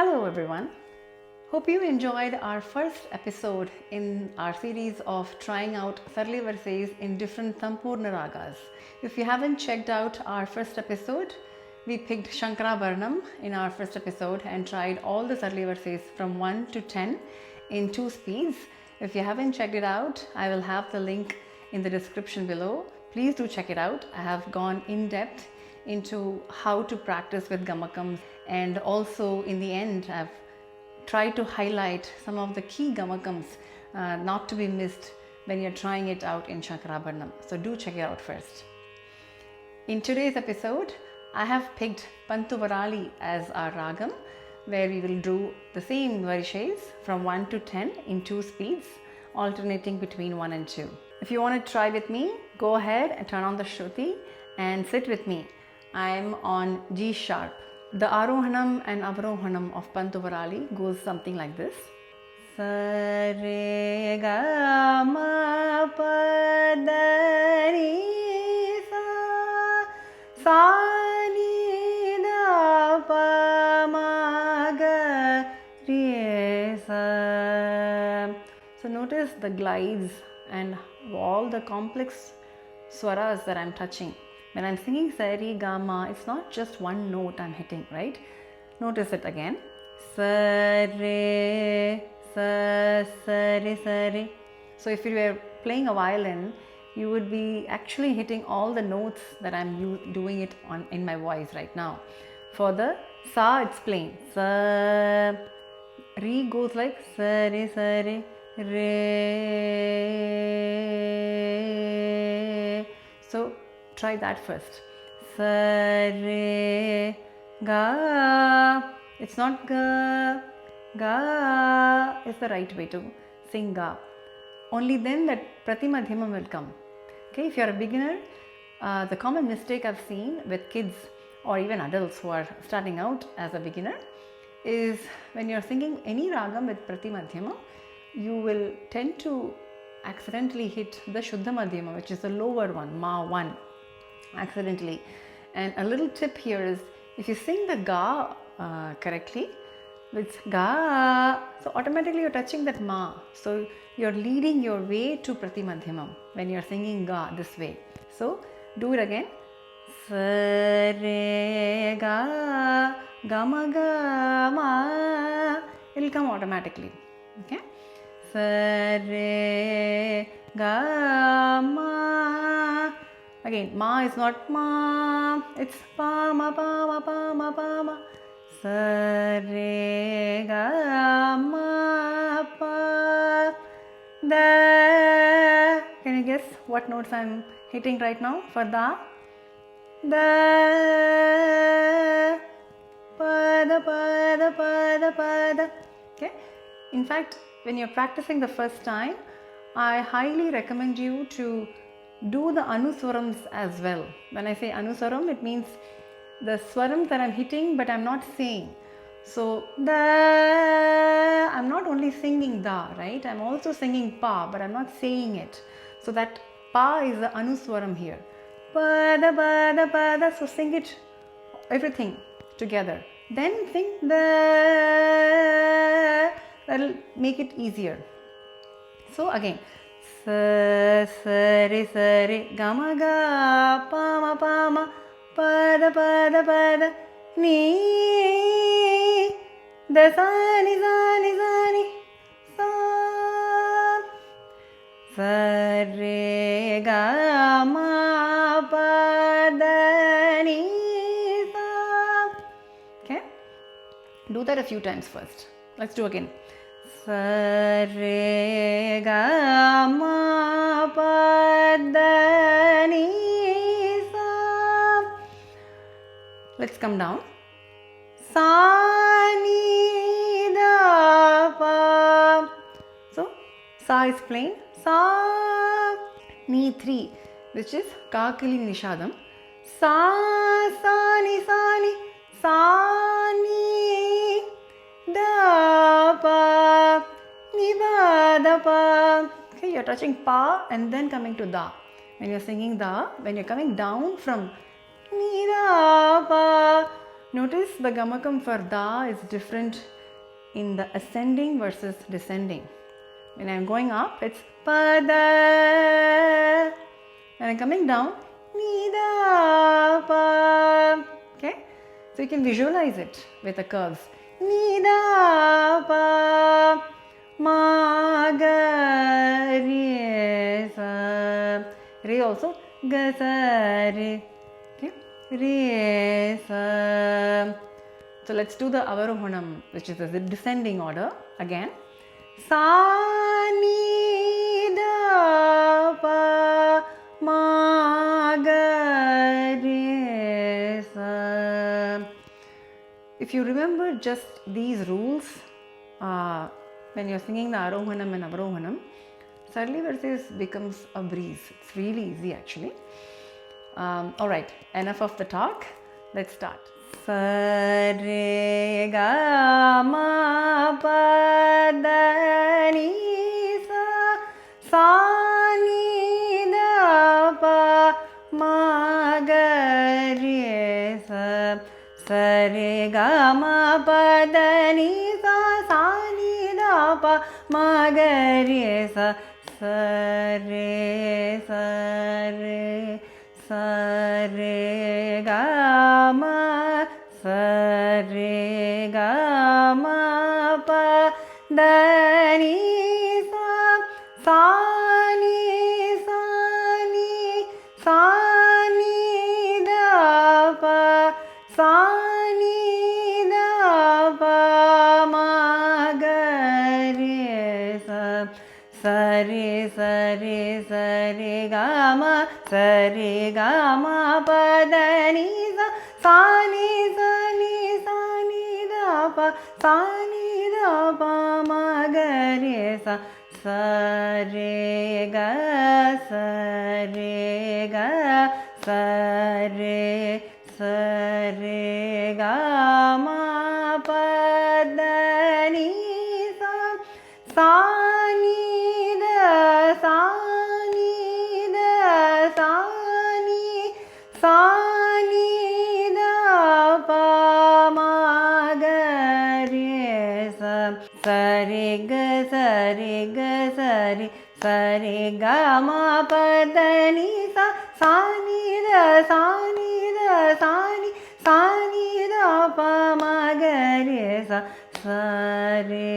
Hello everyone. Hope you enjoyed our first episode in our series of trying out Sarali Varisais in different Sampurna ragas. If you haven't checked out our first episode, we picked Shankaravarnam in our first episode and tried all the Sarali Varisais from 1 to 10 in 2 speeds. If you haven't checked it out, I will have the link in the description below. Please do check it out. I have gone in depth into how to practice with gamakams, and also in the end I've tried to highlight some of the key gamakams not to be missed when you're trying it out in Shankaravarnam. So do check it out first. In today's episode, I have picked Pantuvarali as our ragam, where we will do the same Varisais from 1 to 10 in 2 speeds, alternating between 1 and 2. If you want to try with me, go ahead and turn on the Shruti and sit with me. I'm on G sharp. The Arohanam and Avarohanam of Pantuvarali goes something like this. Sa re ga ma pa da ni sa ni da pa ma ga re sa. So notice the glides and all the complex swaras that I'm touching. When I'm singing Sari, Gama, it's not just one note I'm hitting, right? Notice it again. Sa, re, sa, sari, sari. So if you were playing a violin, you would be actually hitting all the notes that I'm doing it on in my voice right now. For the sa, it's plain. Sa, re goes like sari, sari, re. So try that first. Sa, re, ga. It's not ga. Ga is the right way to sing ga. Only then that pratimadhyamam will come. Okay, if you're a beginner, the common mistake I've seen with kids or even adults who are starting out as a beginner is when you're singing any ragam with pratimadhyama, you will tend to accidentally hit the Shuddha Madhyama, which is the lower one, Ma 1. Accidentally. And a little tip here is, if you sing the ga correctly, it's ga, so automatically you're touching that ma, so you're leading your way to pratimadhyamam when you're singing ga this way. So do it again. Sa, re, ga, ga, ma, ga, ma. It'll come automatically. Okay. Sa, re, ga, ma. Again, ma is not ma, it's pa, ma, pa, ma, pa, ma, pa, ma. Sa, re, ga, ma, pa, da. Can you guess what notes I'm hitting right now for da? Da, pa, da, pa, da, pa, da, pa, da. Okay. In fact, when you're practicing the first time, I highly recommend you to do the anuswarams as well. When I say anuswaram, it means the swarams that I'm hitting but I'm not saying. So da, I'm not only singing da, right? I'm also singing pa, but I'm not saying it. So that pa is the anuswaram here. Pa da pa da pa da. So sing it, everything together. Then sing da. That'll make it easier. So again. Sa, sa, re, ga, ma, ga, pa, ma, pa, da, ni, da, sa, ni, sa, sa, re, ga, ma, pa, da, ni, sa. Okay? Do that a few times first. Let's do again. Sa, re, ga, ma, pa, da, ni, sa. Let's come down. Sa, ni, da, pa. So, sa is plain. Sa, ni 3, which is kakali nishadam. Sa, ni, sa, ni, da, pa, ni, ba, da, pa. Okay, you're touching pa and then coming to da. When you're singing da, when you're coming down from ni, da, pa, Notice the gamakam for da is different in the ascending versus descending. When I'm going up, it's pada. When I'm coming down, nida pa. Okay? So you can visualize it with the curves. Nida pa ma ga re sa. Re also ga sa re. Okay? Re sa. So let's do the avarohanam, which is the descending order again. Sa ni da pa ma ga re sa. If you remember just these rules when you're singing the arohanam and avarohanam, Sarali verses becomes a breeze. It's really easy actually. Alright, enough of the talk. Let's start. Sa re ga ma pa da ni sa ni da pa ma ga re sa. Sa re ga ma pa da ni sa ni da pa ma ga re sa. Sa re ga ma pa da ni sa ni da pa ma ga re sa. Sa re ga ma pa da ni sa ni da pa ma ga re sa. Sa re ga ma pa da ni sa ni da pa ma ga re sa. Sa re ga ma pa da ni sa ni da pa ma ga re sa. Sa re ga ma pa da ni sa ni da pa ma ga re sa. Sa re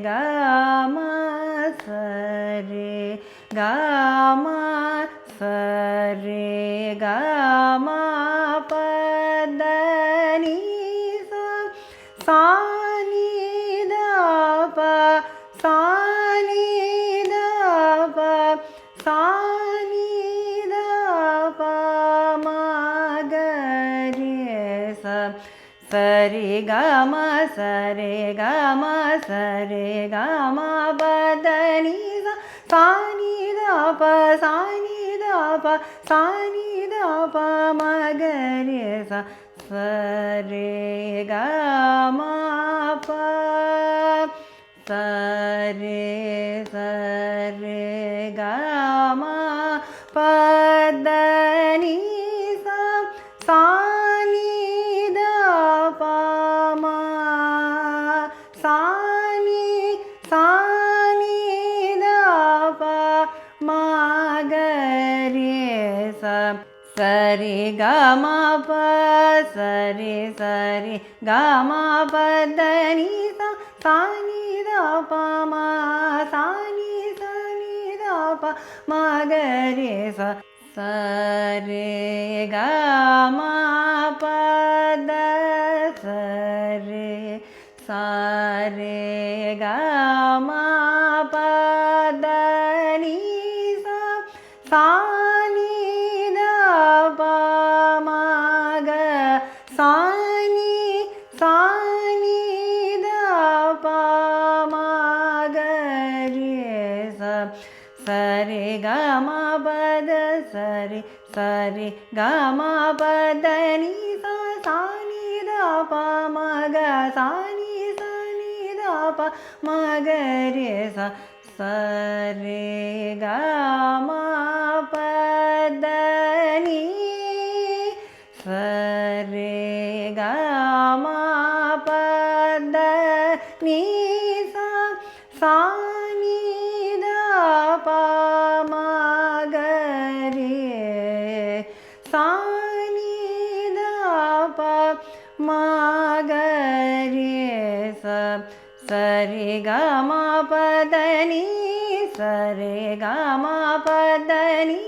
ga ma pa da ni sa ni da pa ma ga re sa. Sa re ga ma pa ga ma pa da ni sa ni da pa ma da pa ma ga re sa. Sa re ga ma pa ga ma pa da ni sa ni da pa ma da pa ma ga re sa. Sa re ga ma pa da sa re ga ma pa da ni sa ni da pa ma ga sa ni da pa ma ga re sa. Sa re ga ma pa da sa re ga ma pa da ni sa ni da pa ma ga sa ni da pa ma ga re sa. Sa re ga ma pa da ni sa re ga ni sa sa ni da pa ma ga re sa ni da pa ma ga re sa sa re ga ma pa da ni sa re ga ma pa da ni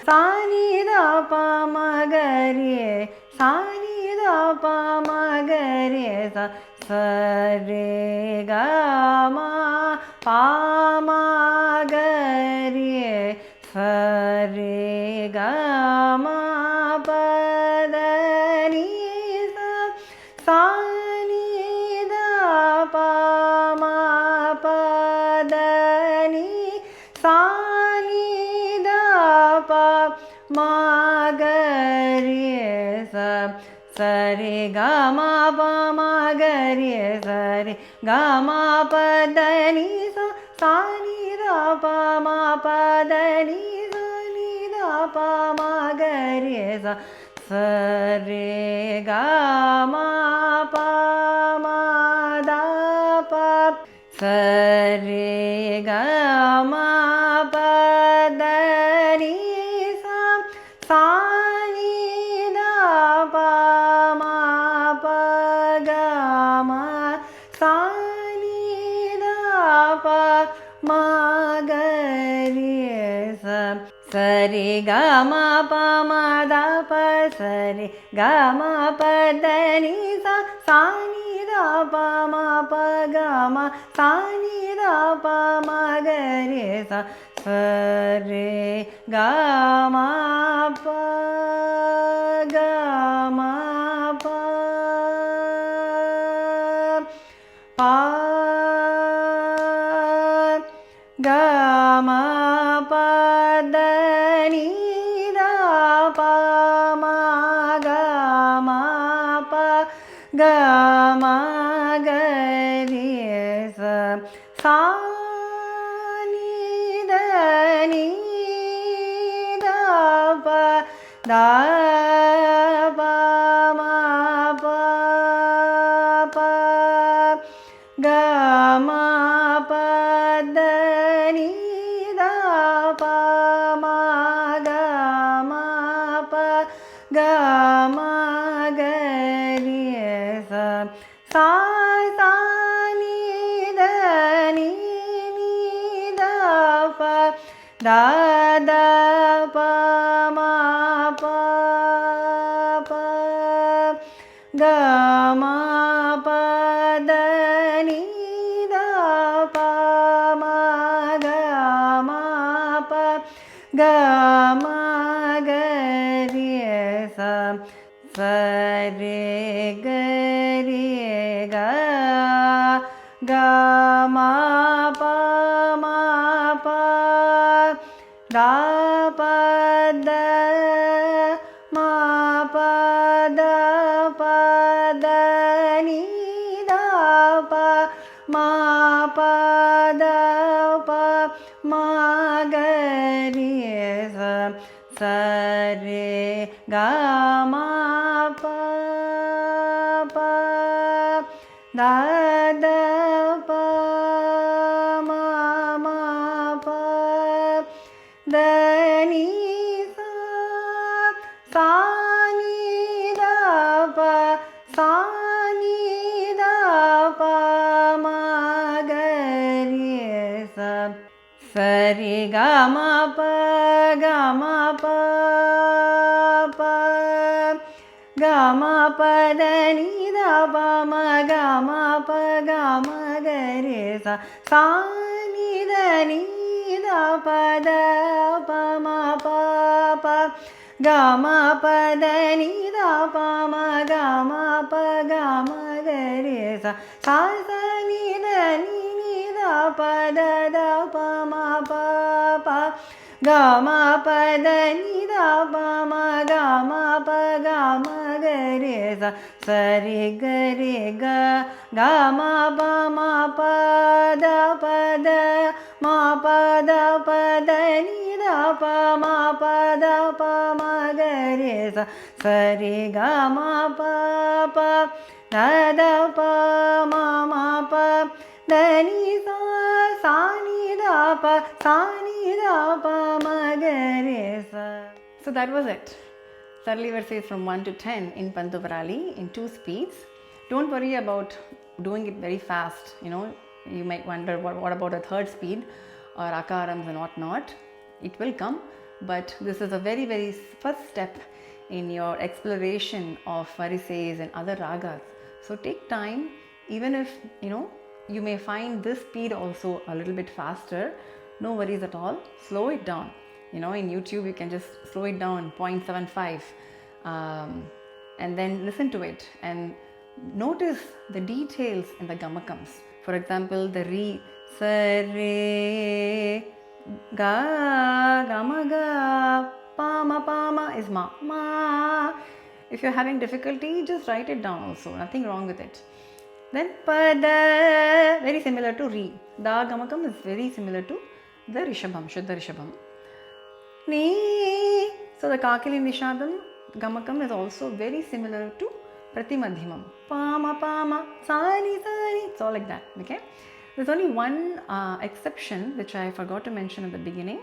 sa ni da pa ma ga re sa ni da pa ma ga re sa sa re ga ma pa ma ga re sa re ga ma pa da ni sa sa ni da pa ma pa da ni sa ni da pa ma ga re sa sa re ga ma pa ma ga re sa re ga ma pa da ni sa sa ni da pa ma pa da ni sa ni da pa ma ga re sa sa re ga ma pa ma da pa sa re ga ma pa da ni sa sa ni da pa ma pa ga ma sa ni da pa ma ga re sa sa re ga ma pa ma da pa sa re ga ma pa da ni sa sa ni da pa ma pa ga ma sa ni da pa ma ga re sa sa re ga ma pa ga ma pa pa ga ma pa da ni da pa ma ga ma pa ga ma ga re sa sa ni da pa da pa ma pa pa ga ma pa da ni da pa ma ga ma pa ga ma ga re sa sa sa ni da pa da da pa ma pa pa ga ma pa da ni da pa ma ga ma pa ga ma ga re sa sa re ga re ga ga ma pa da pa da ma pa da ni da pa ma pa da pa ma ga re sa sa re ga ma pa da da pa ma pa da ni sa sa ni da pa sa ni da pa ma ga re sa sa re ga ma pa ga ma pa da ni da pa ma ga ma pa ga ma ga re sa sa ni da pa da pa ma pa ga ma pa da ni da pa ma ga ma pa ga ma ga re sa sa sa ni da pa da pa ma pa ga ma pa da ni da pa ma ga ma pa ga ma ga re sa sa re ga ga ma pa da pa da ma pa da ni da pa ma pa da pa ma ga re sa sa re ga ma pa da pa ma pa dani sa sa ni da pa sa ni da pa ma ga re sa. So that was it. Sarali Varisai from 1 to 10 in Pantuvarali in 2 speeds. Don't worry about doing it very fast. You might wonder what about a third speed or akarams and whatnot. It will come, but this is a very, very first step in your exploration of Varisais and other ragas. So take time, even if you may find this speed also a little bit faster. No worries at all. Slow it down. In YouTube you can just slow it down 0.75 and then listen to it and notice the details in the gamakams. For example, the re, sa, re, ga, gama, ga, pama is ma, ma. If you're having difficulty, just write it down also. Nothing wrong with it. Then pada, very similar to re. Da gamakam is very similar to the rishabham, shuddha rishabham. Ni, so the kakili nishadam gamakam is also very similar to pratimadhyamam. Pama, sani, it's all like that. Okay. There's only one exception which I forgot to mention at the beginning.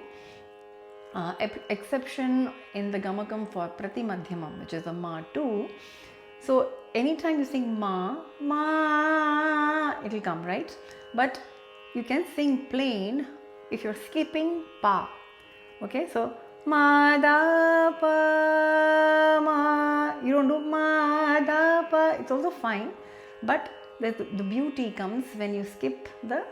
Exception in the gamakam for pratimadhyamam, which is a ma 2. So anytime you sing ma, it will come, right? But you can sing plain if you're skipping pa. Okay, so ma da pa ma. You don't do ma da pa. It's also fine, but the beauty comes when you skip the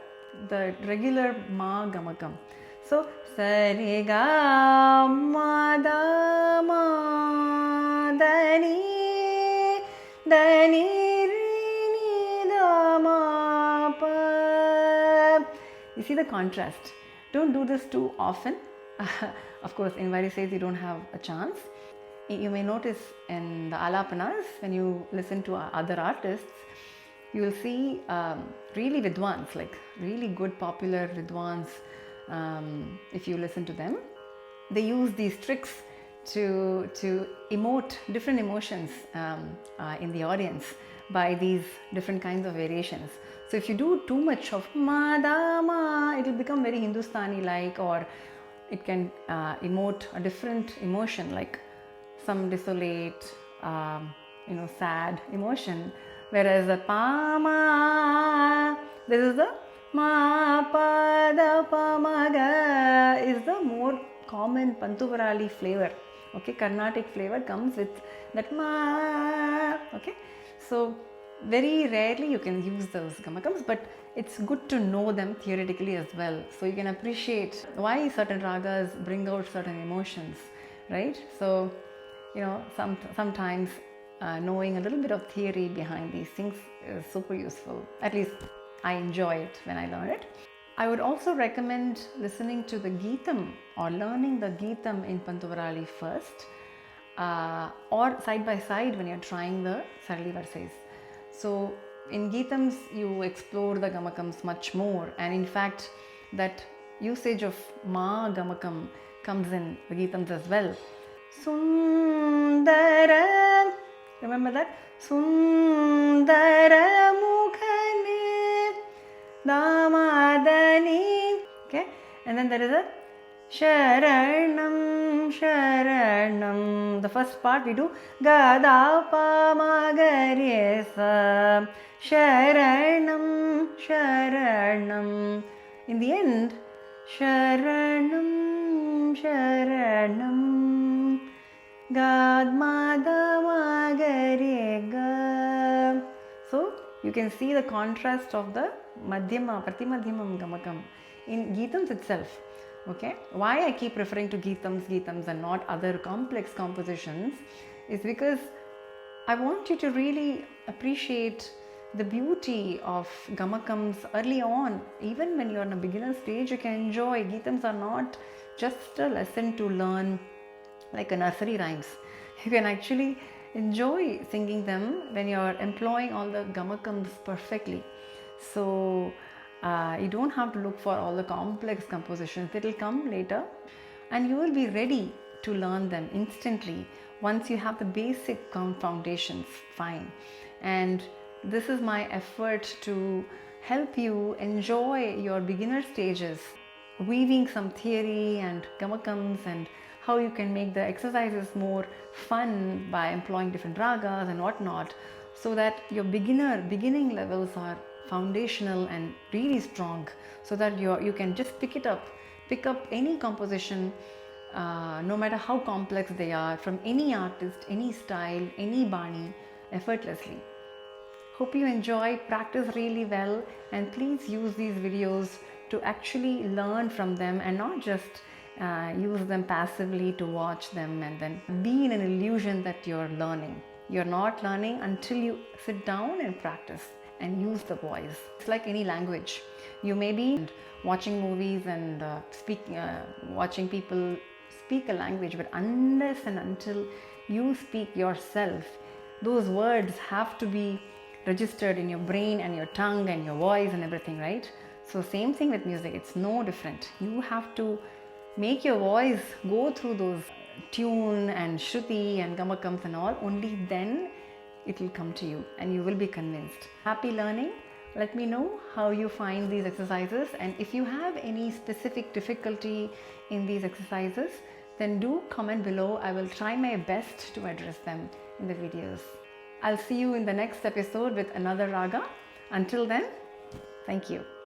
regular ma gamakam. So sa re ga ma da ma da ni re ni da ma pa. You see the contrast. Don't do this too often. Of course, in Varisais you don't have a chance. You may notice in the alapanas, when you listen to other artists, you will see really vidwans, like really good popular vidwans. If you listen to them, they use these tricks to emote different emotions in the audience by these different kinds of variations. So if you do too much of ma da ma, it will become very Hindustani like, or it can emote a different emotion, like some desolate, sad emotion. Whereas the pa ma, this is the ma pa da pa ma ga, is the more common Pantuvarali flavor. Okay, Carnatic flavor comes with that ma. Okay, so very rarely you can use those gamakams, but it's good to know them theoretically as well, so you can appreciate why certain ragas bring out certain emotions, right? So sometimes knowing a little bit of theory behind these things is super useful. At least I enjoy it when I learn it. I would also recommend listening to the Geetam or learning the Geetam in Pantuvarali first, or side by side when you're trying the Sarali Varisais. So in Geetams you explore the gamakams much more, and in fact that usage of ma gamakam comes in the Geetams as well. Sundara, remember that? Sundara mukhane damadani. Okay, and then there is a Sharanam, Sharanam. The first part we do Gada pa ma ga re sa. Sharanam, Sharanam. In the end, Sharanam, Sharanam. Gad ma da ma ga re ga. So you can see the contrast of the Madhyama, Pratimadhyamam Gamakam in Geetams itself. Okay, why I keep referring to Geetams and not other complex compositions is because I want you to really appreciate the beauty of gamakams early on. Even when you're on a beginner stage, you can enjoy. Geetams are not just a lesson to learn like a nursery rhymes. You can actually enjoy singing them when you're employing all the gamakams perfectly. So you don't have to look for all the complex compositions. It will come later, and you will be ready to learn them instantly once you have the basic foundations fine. And this is my effort to help you enjoy your beginner stages, weaving some theory and gamakams and how you can make the exercises more fun by employing different ragas and whatnot, so that your beginning levels are foundational and really strong, so that you can just pick up any composition, no matter how complex they are, from any artist, any style, any bani, effortlessly. Hope you enjoy, practice really well, and please use these videos to actually learn from them and not just use them passively to watch them and then be in an illusion that you're learning. You're not learning until you sit down and practice and use the voice. It's like any language. You may be watching movies and watching people speak a language, but unless and until you speak yourself, those words have to be registered in your brain and your tongue and your voice and everything, right? So same thing with music, it's no different. You have to make your voice go through those tune and shruti and gamakams and all. Only then it will come to you and you will be convinced. Happy learning. Let me know how you find these exercises, and if you have any specific difficulty in these exercises, then do comment below. I will try my best to address them in the videos. I'll see you in the next episode with another raga. Until then, thank you.